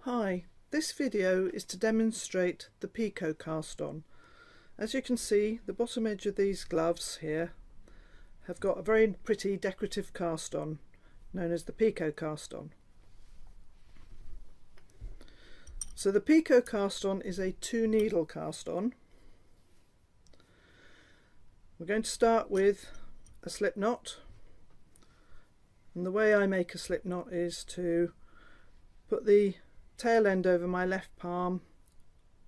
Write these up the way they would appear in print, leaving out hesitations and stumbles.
Hi, this video is to demonstrate the Picot Cast-on. As you can see, the bottom edge of these gloves here have got a very pretty decorative cast-on known as the Picot Cast-on. So the Picot Cast-on is a 2-needle cast-on. We're going to start with a slip knot, and the way I make a slip knot is to put the tail end over my left palm,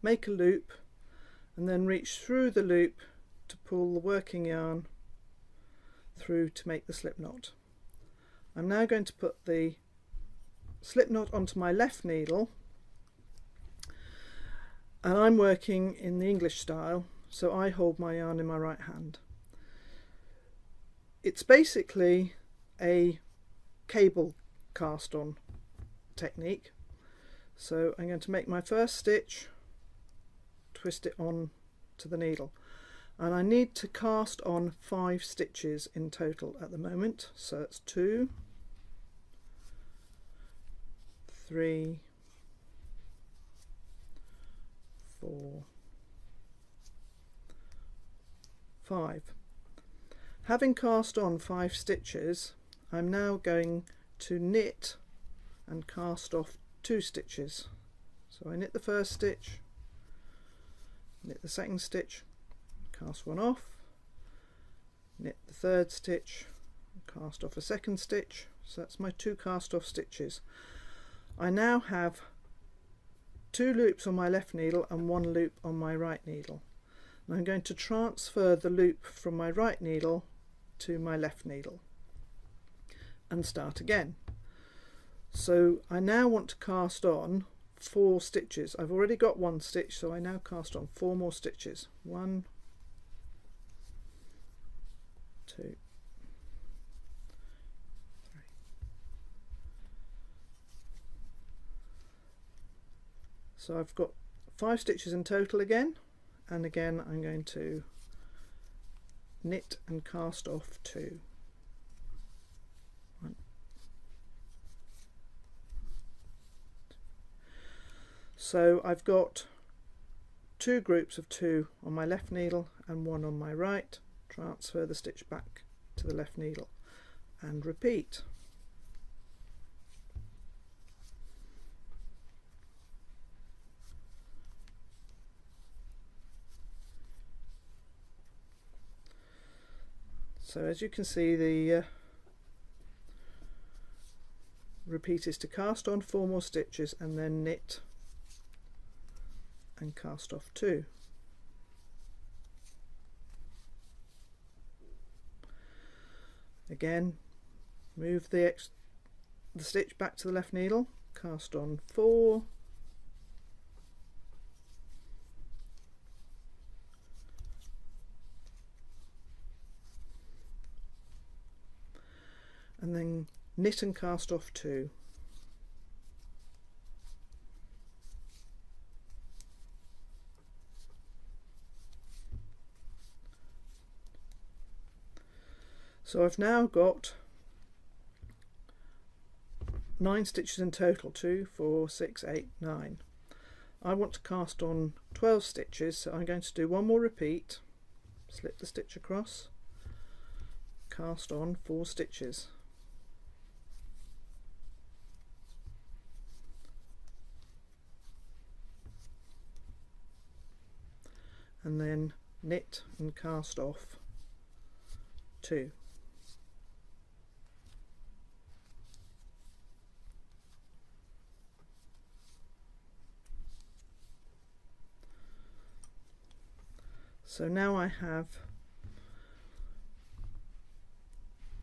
make a loop, and then reach through the loop to pull the working yarn through to make the slip knot. I'm now going to put the slip knot onto my left needle, and I'm working in the English style, so I hold my yarn in my right hand. It's basically a cable cast on technique. So I'm going to make my first stitch, twist it on to the needle, and I need to cast on 5 stitches in total at the moment. So it's 2, 3, 4, 5. Having cast on 5 stitches, I'm now going to knit and cast off 2 stitches. So I knit the first stitch, knit the second stitch, cast one off, knit the third stitch, cast off a second stitch. So that's my 2 cast off stitches. I now have 2 loops on my left needle and 1 loop on my right needle. And I'm going to transfer the loop from my right needle to my left needle and start again. So I now want to cast on 4 stitches. I've already got 1 stitch, so I now cast on 4 more stitches. 1, 2, 3. So I've got 5 stitches in total again, and again I'm going to knit and cast off 2. So I've got 2 groups of 2 on my left needle and 1 on my right. Transfer the stitch back to the left needle and repeat. So as you can see, the repeat is to cast on 4 more stitches and then knit and cast off 2. Again, move the stitch back to the left needle, cast on 4, and then knit and cast off 2. So I've now got 9 stitches in total, 2, 4, 6, 8, 9. I want to cast on 12 stitches, so I'm going to do 1 more repeat, slip the stitch across, cast on 4 stitches. And then knit and cast off 2. So now I have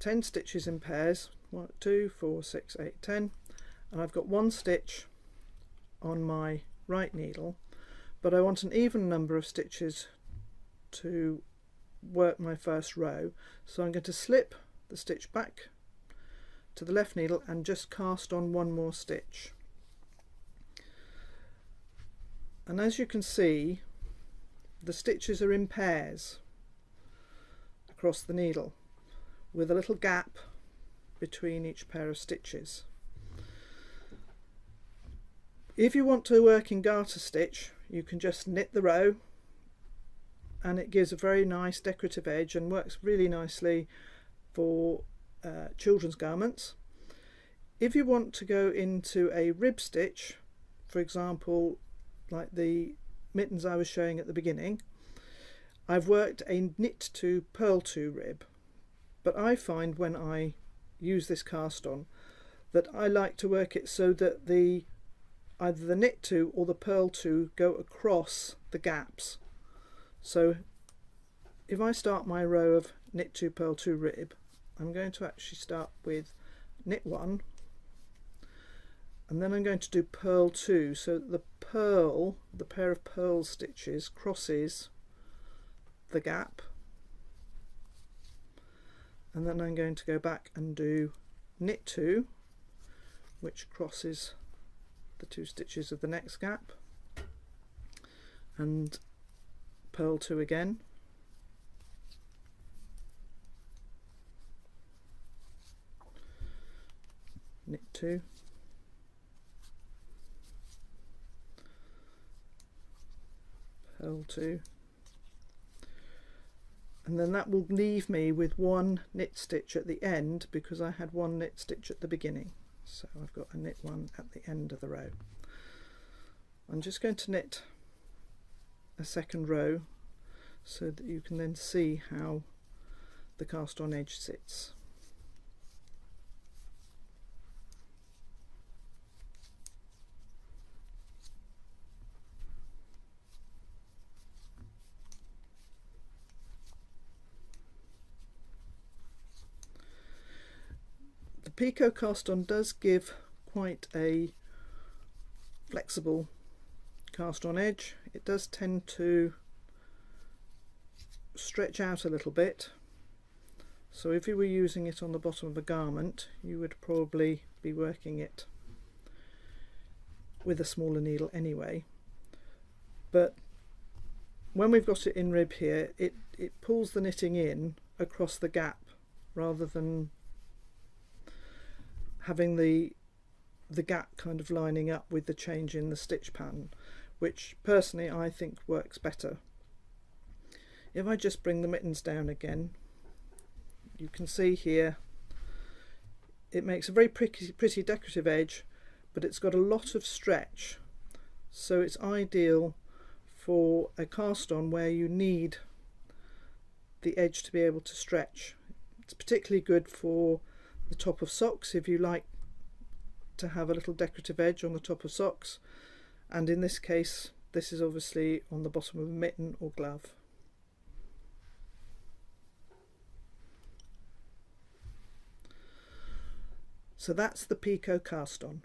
10 stitches in pairs, 1, 2, 4, 6, 8, 10, and I've got 1 stitch on my right needle, but I want an even number of stitches to work my first row, so I'm going to slip the stitch back to the left needle and just cast on 1 more stitch. And as you can see, the stitches are in pairs across the needle with a little gap between each pair of stitches. If you want to work in garter stitch, you can just knit the row, and it gives a very nice decorative edge and works really nicely for children's garments. If you want to go into a rib stitch, for example like the mittens I was showing at the beginning, I've worked a knit to purl to rib, but I find when I use this cast on that I like to work it so that either the knit to or the purl to go across the gaps. So if I start my row of knit to purl to rib, I'm going to actually start with knit 1, and then I'm going to do purl 2, so that the pair of purl stitches crosses the gap, and then I'm going to go back and do knit 2, which crosses the 2 stitches of the next gap, and purl 2 again, knit 2, purl 2, and then that will leave me with 1 knit stitch at the end because I had 1 knit stitch at the beginning. So I've got a knit 1 at the end of the row. I'm just going to knit a second row so that you can then see how the cast on edge sits. The Picot Cast-on does give quite a flexible cast on edge. It does tend to stretch out a little bit, so if you were using it on the bottom of a garment you would probably be working it with a smaller needle anyway, but when we've got it in rib here, it pulls the knitting in across the gap rather than having the gap kind of lining up with the change in the stitch pattern, which personally I think works better. If I just bring the mittens down again, you can see here it makes a very pretty decorative edge, but it's got a lot of stretch, so it's ideal for a cast on where you need the edge to be able to stretch. It's particularly good for the top of socks if you like to have a little decorative edge on the top of socks, and in this case this is obviously on the bottom of a mitten or glove. So that's the Picot Cast-on.